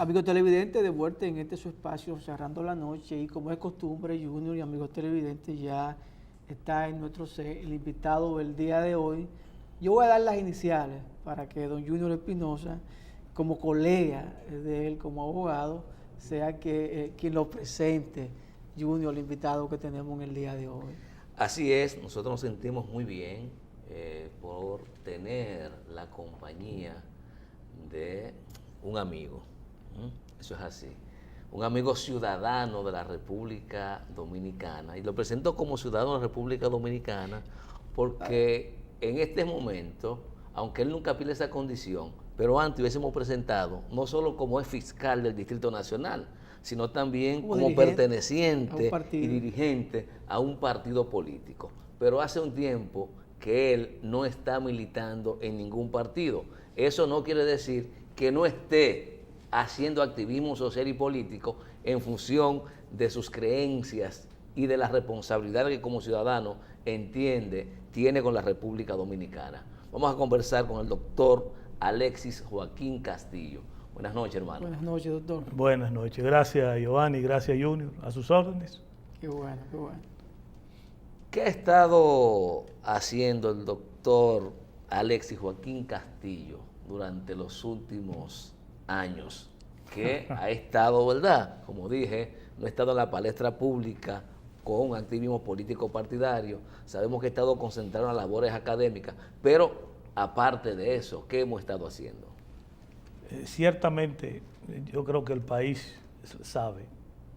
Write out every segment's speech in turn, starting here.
Amigos televidentes, de vuelta en este su espacio, cerrando la noche, y como es costumbre, Junior y amigos televidentes, ya está en nuestro set el invitado del día de hoy. Yo voy a dar las iniciales para que don Junior Espinosa, como colega de él, como abogado, sea quien lo presente, Junior, el invitado que tenemos en el día de hoy. Así es, nosotros nos sentimos muy bien por tener la compañía de un amigo. Eso es así. Un amigo ciudadano de la República Dominicana. Y lo presento como ciudadano de la República Dominicana porque en este momento, aunque él nunca pide esa condición, pero antes hubiésemos presentado no solo como es fiscal del Distrito Nacional, sino también como perteneciente y dirigente a un partido político. Pero hace un tiempo que él no está militando en ningún partido. Eso no quiere decir que no esté haciendo activismo social y político en función de sus creencias y de la responsabilidad que como ciudadano entiende tiene con la República Dominicana. Vamos a conversar con el doctor Alexis Joaquín Castillo. Buenas noches, hermano. Buenas noches, doctor. Buenas noches. Gracias, Giovanni. Gracias, Junior. A sus órdenes. Qué bueno, qué bueno. ¿Qué ha estado haciendo el doctor Alexis Joaquín Castillo durante los últimos años? Que ha estado, ¿verdad? Como dije, no ha estado en la palestra pública con activismo político partidario. Sabemos que ha estado concentrado en las labores académicas, pero aparte de eso, ¿qué hemos estado haciendo? Ciertamente, yo creo que el país sabe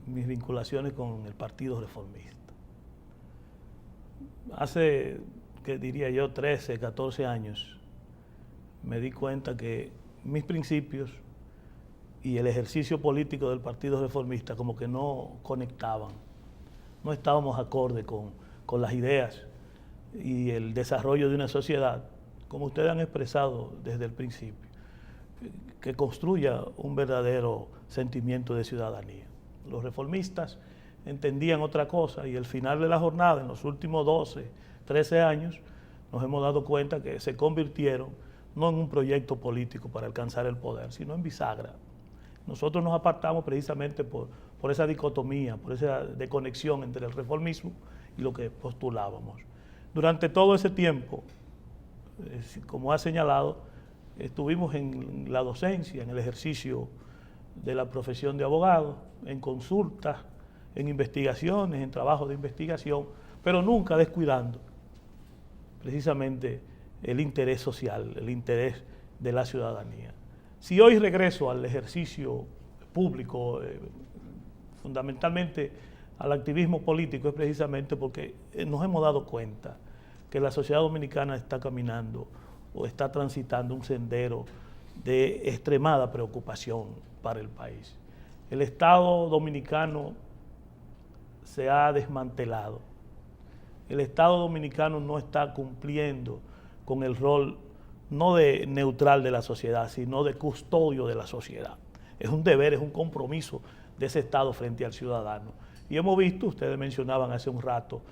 mis vinculaciones con el Partido Reformista. Hace, que diría yo, 13, 14 años, me di cuenta que mis principios y el ejercicio político del Partido Reformista como que no conectaban, no estábamos acorde con las ideas y el desarrollo de una sociedad, como ustedes han expresado desde el principio, que construya un verdadero sentimiento de ciudadanía. Los reformistas entendían otra cosa y al final de la jornada, en los últimos 12, 13 años, nos hemos dado cuenta que se convirtieron no en un proyecto político para alcanzar el poder, sino en bisagra. Nosotros nos apartamos precisamente por esa dicotomía, por esa desconexión entre el reformismo y lo que postulábamos. Durante todo ese tiempo, como ha señalado, estuvimos en la docencia, en el ejercicio de la profesión de abogado, en consultas, en investigaciones, en trabajos de investigación, pero nunca descuidando precisamente el interés social, el interés de la ciudadanía. Si hoy regreso al ejercicio público, fundamentalmente al activismo político, es precisamente porque nos hemos dado cuenta que la sociedad dominicana está caminando o está transitando un sendero de extremada preocupación para el país. El Estado dominicano se ha desmantelado. El Estado dominicano no está cumpliendo con el rol no de neutral de la sociedad, sino de custodio de la sociedad. Es un deber, es un compromiso de ese Estado frente al ciudadano. Y hemos visto, ustedes mencionaban hace un rato,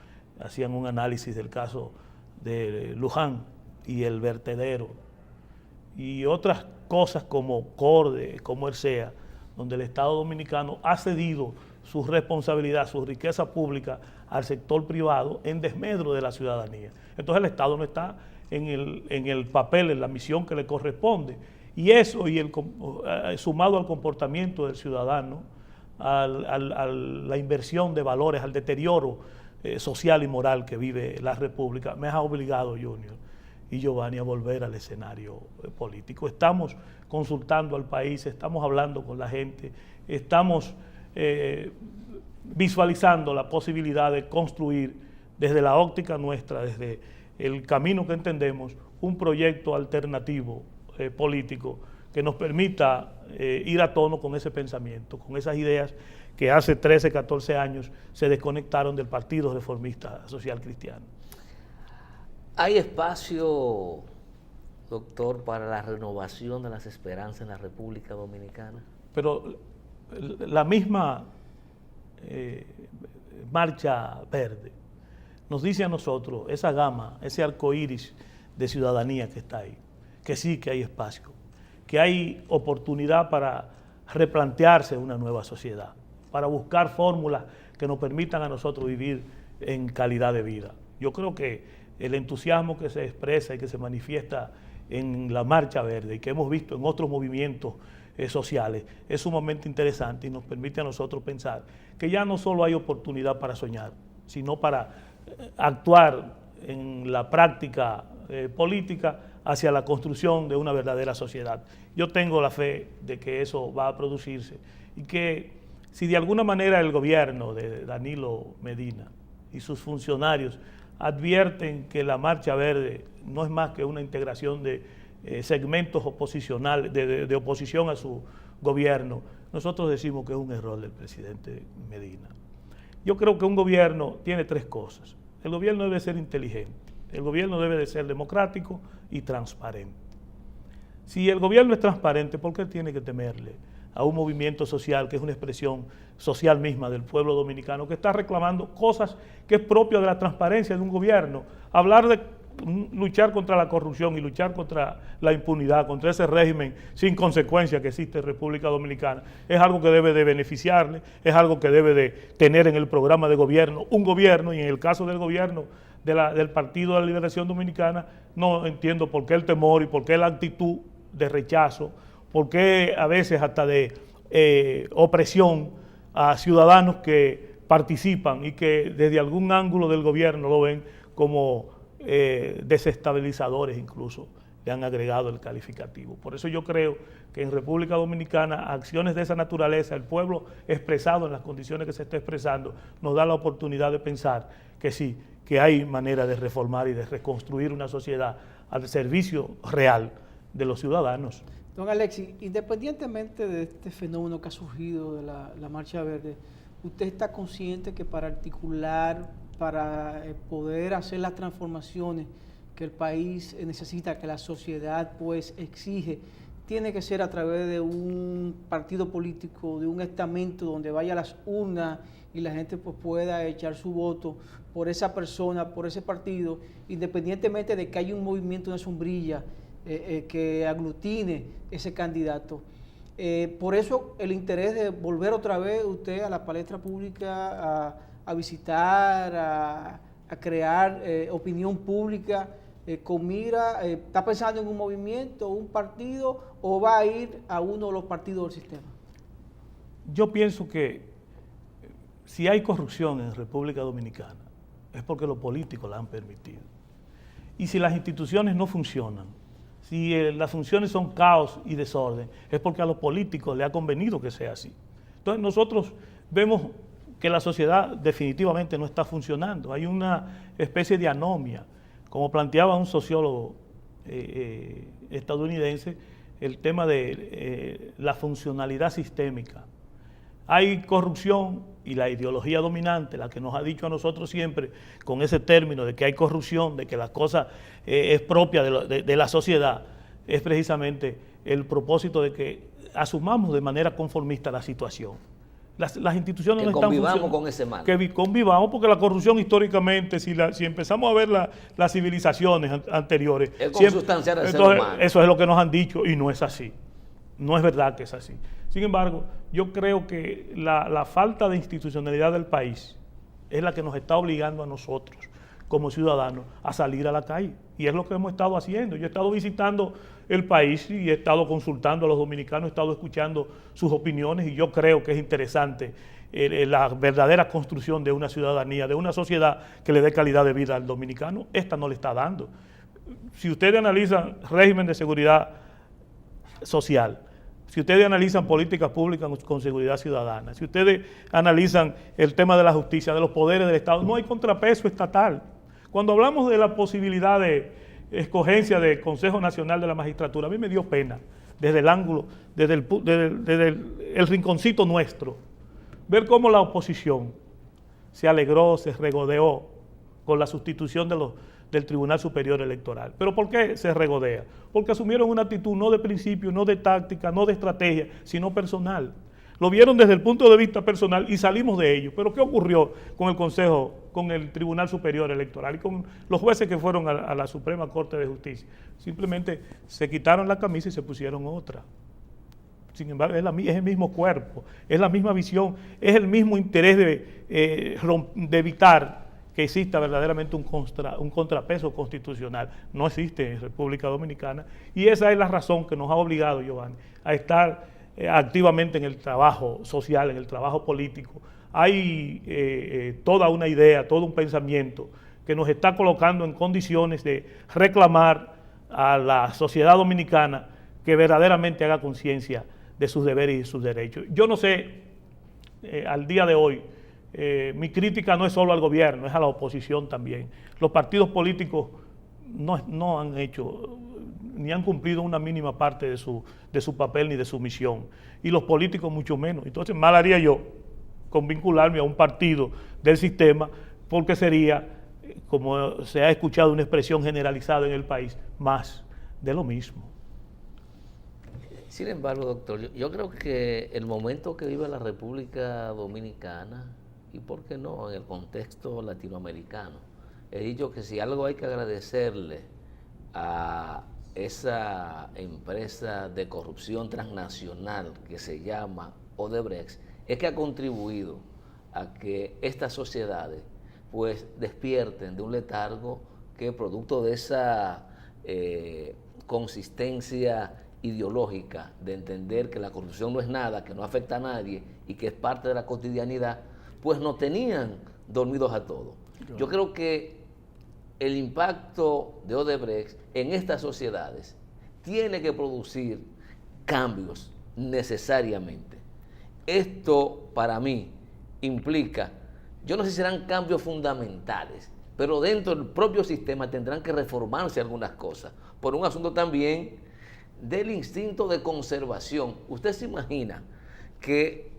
hacían un análisis del caso de Luján y el vertedero, y otras cosas como CORDE, como ERCEA, donde el Estado dominicano ha cedido su responsabilidad, su riqueza pública al sector privado en desmedro de la ciudadanía. Entonces el Estado no está en el papel, en la misión que le corresponde. Y eso, sumado al comportamiento del ciudadano, a la inversión de valores, al deterioro social y moral que vive la República, me ha obligado, Junior y Giovanni, a volver al escenario político. Estamos consultando al país, estamos hablando con la gente, estamos visualizando la posibilidad de construir desde la óptica nuestra, desde el camino que entendemos, un proyecto alternativo político que nos permita ir a tono con ese pensamiento, con esas ideas que hace 13, 14 años se desconectaron del Partido Reformista Social Cristiano. ¿Hay espacio, doctor, para la renovación de las esperanzas en la República Dominicana? Pero la misma Marcha Verde nos dice a nosotros, esa gama, ese arco iris de ciudadanía que está ahí, que sí que hay espacio, que hay oportunidad para replantearse una nueva sociedad, para buscar fórmulas que nos permitan a nosotros vivir en calidad de vida. Yo creo que el entusiasmo que se expresa y que se manifiesta en la Marcha Verde y que hemos visto en otros movimientos sociales es sumamente interesante y nos permite a nosotros pensar que ya no solo hay oportunidad para soñar, sino para actuar en la práctica política hacia la construcción de una verdadera sociedad. Yo tengo la fe de que eso va a producirse y que si de alguna manera el gobierno de Danilo Medina y sus funcionarios advierten que la Marcha Verde no es más que una integración de segmentos oposicionales, de oposición a su gobierno, nosotros decimos que es un error del presidente Medina. Yo creo que un gobierno tiene tres cosas. El gobierno debe ser inteligente, el gobierno debe de ser democrático y transparente. Si el gobierno es transparente, ¿por qué tiene que temerle a un movimiento social que es una expresión social misma del pueblo dominicano, que está reclamando cosas que es propio de la transparencia de un gobierno? Hablar de luchar contra la corrupción y luchar contra la impunidad, contra ese régimen sin consecuencia que existe en República Dominicana, es algo que debe de beneficiarle, es algo que debe de tener en el programa de gobierno un gobierno, y en el caso del gobierno del Partido de la Liberación Dominicana, no entiendo por qué el temor y por qué la actitud de rechazo, por qué a veces hasta de opresión a ciudadanos que participan y que desde algún ángulo del gobierno lo ven como desestabilizadores, incluso le han agregado el calificativo. Por eso yo creo que en República Dominicana acciones de esa naturaleza, el pueblo expresado en las condiciones que se está expresando, nos da la oportunidad de pensar que sí, que hay manera de reformar y de reconstruir una sociedad al servicio real de los ciudadanos. Don Alexis, independientemente de este fenómeno que ha surgido de la Marcha Verde, ¿usted está consciente que para articular, para poder hacer las transformaciones que el país necesita, que la sociedad pues exige, tiene que ser a través de un partido político, de un estamento donde vaya a las urnas y la gente pues pueda echar su voto por esa persona, por ese partido, independientemente de que haya un movimiento, una sombrilla que aglutine ese candidato? Por eso el interés de volver otra vez usted a la palestra pública, a visitar, a crear opinión pública con mira, ¿está pensando en un movimiento, un partido, o va a ir a uno de los partidos del sistema? Yo pienso que si hay corrupción en República Dominicana es porque los políticos la han permitido. Y si las instituciones no funcionan, si las funciones son caos y desorden, es porque a los políticos les ha convenido que sea así. Entonces nosotros vemos que la sociedad definitivamente no está funcionando. Hay una especie de anomia, como planteaba un sociólogo estadounidense, el tema de la funcionalidad sistémica. Hay corrupción y la ideología dominante, la que nos ha dicho a nosotros siempre con ese término de que hay corrupción, de que la cosa es propia de la sociedad, es precisamente el propósito de que asumamos de manera conformista la situación. Las instituciones que no están convivamos con ese mal. Que convivamos, porque la corrupción históricamente, si empezamos a ver las civilizaciones anteriores, es consustancial al ser humano. Eso es lo que nos han dicho y no es así. No es verdad que es así. Sin embargo, yo creo que la falta de institucionalidad del país es la que nos está obligando a nosotros, como ciudadanos, a salir a la calle. Y es lo que hemos estado haciendo. Yo he estado visitando el país y he estado consultando a los dominicanos, he estado escuchando sus opiniones, y yo creo que es interesante la verdadera construcción de una ciudadanía, de una sociedad que le dé calidad de vida al dominicano. Esta no le está dando. Si ustedes analizan régimen de seguridad social, si ustedes analizan políticas públicas con seguridad ciudadana, si ustedes analizan el tema de la justicia, de los poderes del Estado, no hay contrapeso estatal. Cuando hablamos de la posibilidad de escogencia del Consejo Nacional de la Magistratura, a mí me dio pena, desde el ángulo, desde el rinconcito nuestro, ver cómo la oposición se alegró, se regodeó con la sustitución del Tribunal Superior Electoral. ¿Pero por qué se regodea? Porque asumieron una actitud no de principio, no de táctica, no de estrategia, sino personal. Lo vieron desde el punto de vista personal y salimos de ello. ¿Pero qué ocurrió con el Consejo, con el Tribunal Superior Electoral y con los jueces que fueron a la Suprema Corte de Justicia? Simplemente se quitaron la camisa y se pusieron otra. Sin embargo, es el mismo cuerpo, es la misma visión, es el mismo interés de evitar que exista verdaderamente un contrapeso constitucional. No existe en República Dominicana y esa es la razón que nos ha obligado, Giovanni, a estar activamente en el trabajo social, en el trabajo político. Hay toda una idea, todo un pensamiento que nos está colocando en condiciones de reclamar a la sociedad dominicana que verdaderamente haga conciencia de sus deberes y sus derechos. Yo no sé, al día de hoy, mi crítica no es solo al gobierno, es a la oposición también. Los partidos políticos no han hecho ni han cumplido una mínima parte de su papel ni de su misión, y los políticos mucho menos. Entonces, mal haría yo con vincularme a un partido del sistema, porque sería, como se ha escuchado una expresión generalizada en el país, más de lo mismo. Sin embargo, doctor, yo creo que el momento que vive la República Dominicana, y por qué no en el contexto latinoamericano, he dicho que si algo hay que agradecerle a esa empresa de corrupción transnacional que se llama Odebrecht, es que ha contribuido a que estas sociedades pues despierten de un letargo que, producto de esa consistencia ideológica de entender que la corrupción no es nada, que no afecta a nadie y que es parte de la cotidianidad, pues nos tenían dormidos a todos. Claro. Yo creo que el impacto de Odebrecht en estas sociedades tiene que producir cambios necesariamente. Esto para mí implica, yo no sé si serán cambios fundamentales, pero dentro del propio sistema tendrán que reformarse algunas cosas, por un asunto también del instinto de conservación. Usted se imagina que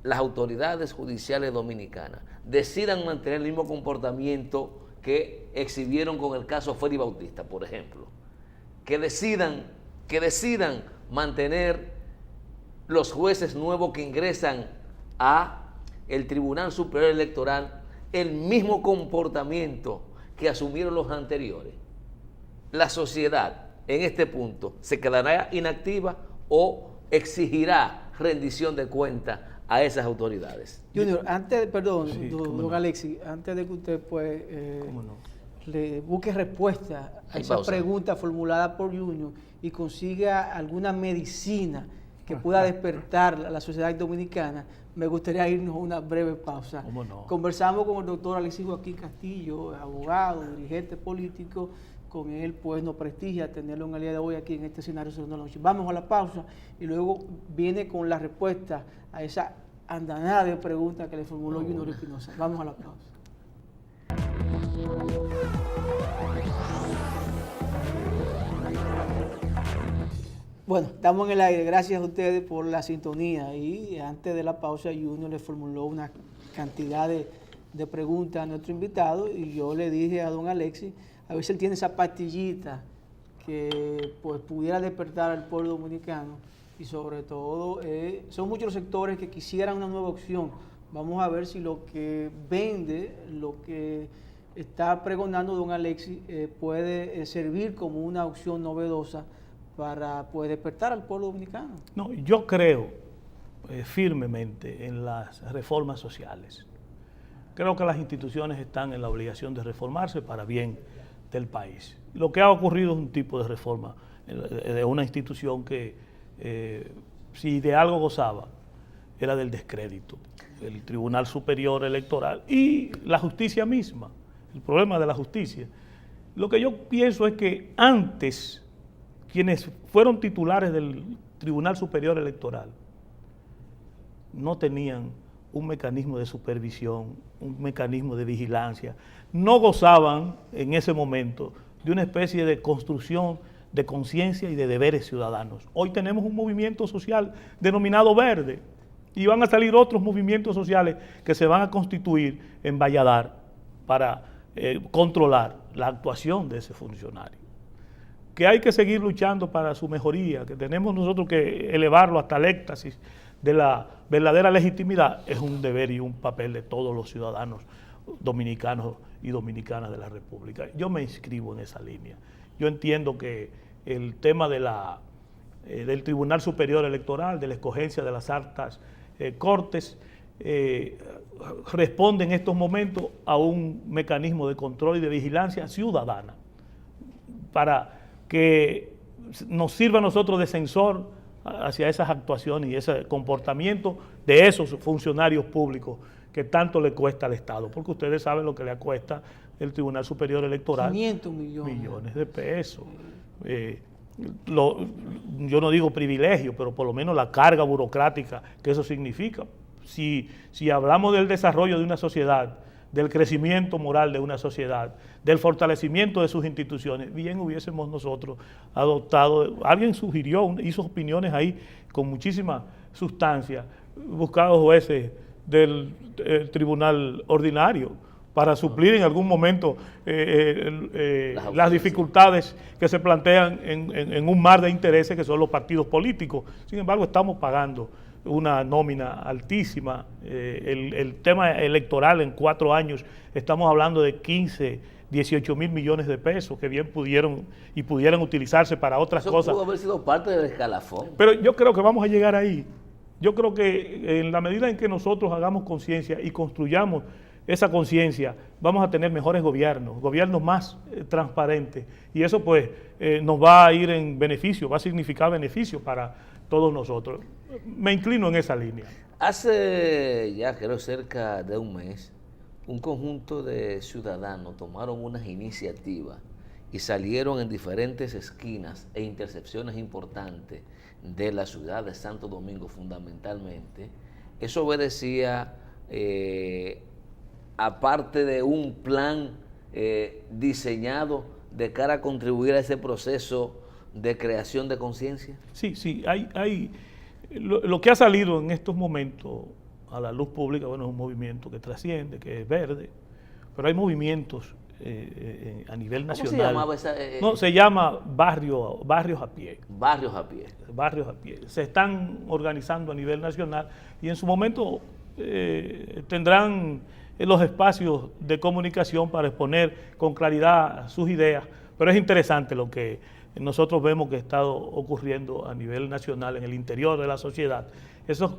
las autoridades judiciales dominicanas decidan mantener el mismo comportamiento que exhibieron con el caso Félix Bautista, por ejemplo, que decidan mantener los jueces nuevos que ingresan a el Tribunal Superior Electoral el mismo comportamiento que asumieron los anteriores. La sociedad en este punto se quedará inactiva o exigirá rendición de cuentas a esas autoridades. Junior, antes, perdón, sí, don Alexis, antes de que usted pues le busque respuesta a esa pregunta formulada por Junior y consiga alguna medicina que pueda despertar a la sociedad dominicana, me gustaría irnos a una breve pausa. ¿Cómo no? Conversamos con el doctor Alexis Joaquín Castillo, abogado, dirigente político. Con él pues nos prestigia tenerlo en el día de hoy aquí en este escenario Segundo Noche. Vamos a la pausa y luego viene con la respuesta a esa andanada de preguntas que le formuló Junior Espinosa. Vamos a la pausa. Bueno, estamos en el aire. Gracias a ustedes por la sintonía. Y antes de la pausa, Junior le formuló una cantidad de preguntas a nuestro invitado y yo le dije a don Alexis, a ver si él tiene esa pastillita que pues pudiera despertar al pueblo dominicano, y sobre todo son muchos los sectores que quisieran una nueva opción. Vamos a ver si lo que vende, lo que está pregonando don Alexis puede servir como una opción novedosa para pues despertar al pueblo dominicano. No, yo creo firmemente en las reformas sociales. Creo que las instituciones están en la obligación de reformarse para bien del país. Lo que ha ocurrido es un tipo de reforma de una institución que, si de algo gozaba, era del descrédito. El Tribunal Superior Electoral y la justicia misma, el problema de la justicia. Lo que yo pienso es que antes, quienes fueron titulares del Tribunal Superior Electoral no tenían un mecanismo de supervisión, un mecanismo de vigilancia, no gozaban en ese momento de una especie de construcción de conciencia y de deberes ciudadanos. Hoy tenemos un movimiento social denominado Verde y van a salir otros movimientos sociales que se van a constituir en Valladar para controlar la actuación de ese funcionario. Que hay que seguir luchando para su mejoría, que tenemos nosotros que elevarlo hasta el éxtasis de la verdadera legitimidad, es un deber y un papel de todos los ciudadanos dominicanos y dominicanas de la República. Yo me inscribo en esa línea. Yo entiendo que el tema de la del Tribunal Superior Electoral, de la escogencia de las altas cortes, responde en estos momentos a un mecanismo de control y de vigilancia ciudadana para que nos sirva a nosotros de censor hacia esas actuaciones y ese comportamiento de esos funcionarios públicos que tanto le cuesta al Estado, porque ustedes saben lo que le cuesta el Tribunal Superior Electoral. 500 millones. Millones de pesos. Yo no digo privilegio, pero por lo menos la carga burocrática que eso significa. Si hablamos del desarrollo de una sociedad, del crecimiento moral de una sociedad, del fortalecimiento de sus instituciones, bien hubiésemos nosotros adoptado, alguien sugirió, hizo opiniones ahí con muchísima sustancia, buscado jueces del tribunal ordinario para suplir en algún momento las dificultades que se plantean en un mar de intereses que son los partidos políticos. Sin embargo, estamos pagando una nómina altísima. El tema electoral en 4 años, estamos hablando de 15, 18 mil millones de pesos que bien pudieran utilizarse para otras cosas. Eso pudo haber sido parte del escalafón. Pero yo creo que vamos a llegar ahí. Yo creo que en la medida en que nosotros hagamos conciencia y construyamos esa conciencia, vamos a tener mejores gobiernos más transparentes, y eso pues nos va a ir en beneficio, va a significar beneficio para todos nosotros. Me inclino en esa línea. Hace ya creo cerca de un mes, un conjunto de ciudadanos tomaron unas iniciativas y salieron en diferentes esquinas e intercepciones importantes de la ciudad de Santo Domingo fundamentalmente. Eso obedecía aparte de un plan diseñado de cara a contribuir a ese proceso de creación de conciencia. Sí, hay lo que ha salido en estos momentos a la luz pública, bueno, es un movimiento que trasciende, que es verde, pero hay movimientos a nivel nacional. ¿Cómo se llamaba esa? No, se llama barrios a pie. Barrios a pie. Barrios a pie. Se están organizando a nivel nacional y en su momento tendrán los espacios de comunicación para exponer con claridad sus ideas, pero es interesante lo que nosotros vemos que ha estado ocurriendo a nivel nacional en el interior de la sociedad. Esos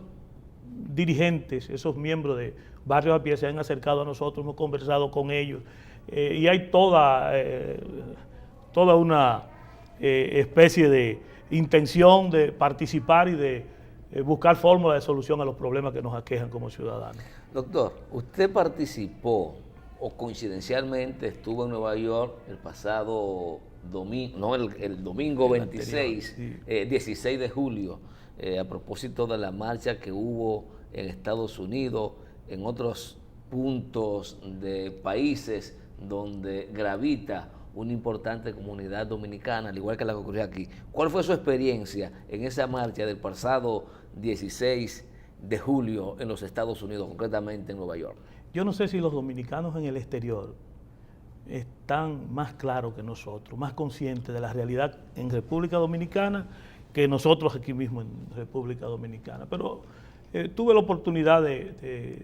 dirigentes, esos miembros de Barrios a Pie se han acercado a nosotros, hemos conversado con ellos y hay toda una especie de intención de participar y de buscar fórmulas de solución a los problemas que nos aquejan como ciudadanos. Doctor, usted participó o coincidencialmente estuvo en Nueva York el pasado domingo, no, el domingo 26, anterior, sí. 16 de julio, a propósito de la marcha que hubo en Estados Unidos, en otros puntos de países donde gravita una importante comunidad dominicana, al igual que la que ocurrió aquí. ¿Cuál fue su experiencia en esa marcha del pasado 16 de julio en los Estados Unidos, concretamente en Nueva York? Yo no sé si los dominicanos en el exterior están más claros que nosotros, más conscientes de la realidad en República Dominicana que nosotros aquí mismo en República Dominicana. Pero tuve la oportunidad de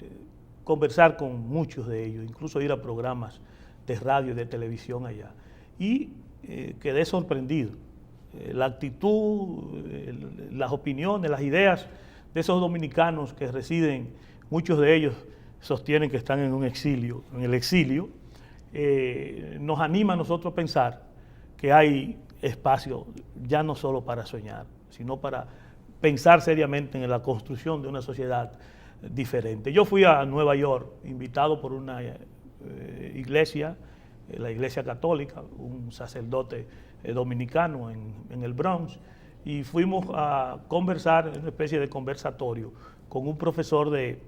conversar con muchos de ellos, incluso ir a programas de radio y de televisión allá. Y quedé sorprendido. La actitud, las opiniones, las ideas de esos dominicanos que residen, muchos de ellos sostienen que están en un exilio, en el exilio, nos anima a nosotros a pensar que hay espacio ya no solo para soñar, sino para pensar seriamente en la construcción de una sociedad diferente. Yo fui a Nueva York, invitado por una iglesia, la Iglesia Católica, un sacerdote dominicano en el Bronx, y fuimos a conversar en una especie de conversatorio con un profesor de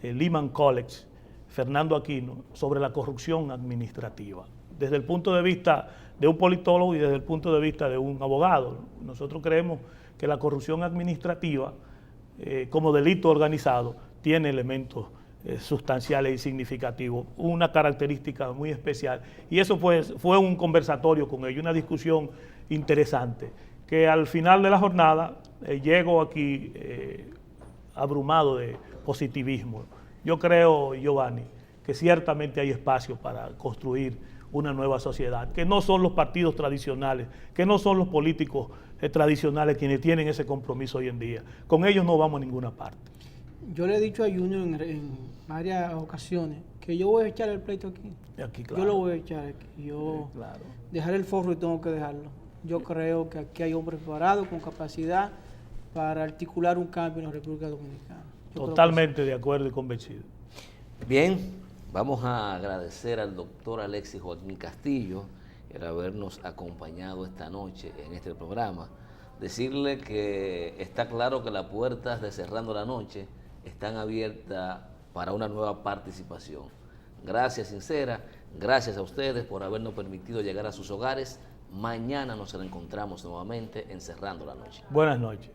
Lehman College, Fernando Aquino, sobre la corrupción administrativa, desde el punto de vista de un politólogo y desde el punto de vista de un abogado. Nosotros creemos que la corrupción administrativa, como delito organizado, tiene elementos sustanciales y significativos, una característica muy especial. Y eso fue un conversatorio con ellos, una discusión interesante, que al final de la jornada llego aquí abrumado de positivismo. Yo creo, Giovanni, que ciertamente hay espacio para construir una nueva sociedad, que no son los partidos tradicionales, que no son los políticos tradicionales quienes tienen ese compromiso hoy en día. Con ellos no vamos a ninguna parte. Yo le he dicho a Junior en varias ocasiones que yo voy a echar el pleito aquí. Aquí, claro. Yo lo voy a echar aquí. Yo Claro. dejar el forro y tengo que dejarlo. Yo creo que aquí hay hombres preparados con capacidad para articular un cambio en la República Dominicana. Yo Totalmente de acuerdo y convencido. Bien, vamos a agradecer al doctor Alexis Joaquín Castillo el habernos acompañado esta noche en este programa. Decirle que está claro que las puertas de Cerrando la Noche están abiertas para una nueva participación. Gracias sincera, gracias a ustedes por habernos permitido llegar a sus hogares. Mañana nos reencontramos nuevamente en Cerrando la Noche. Buenas noches.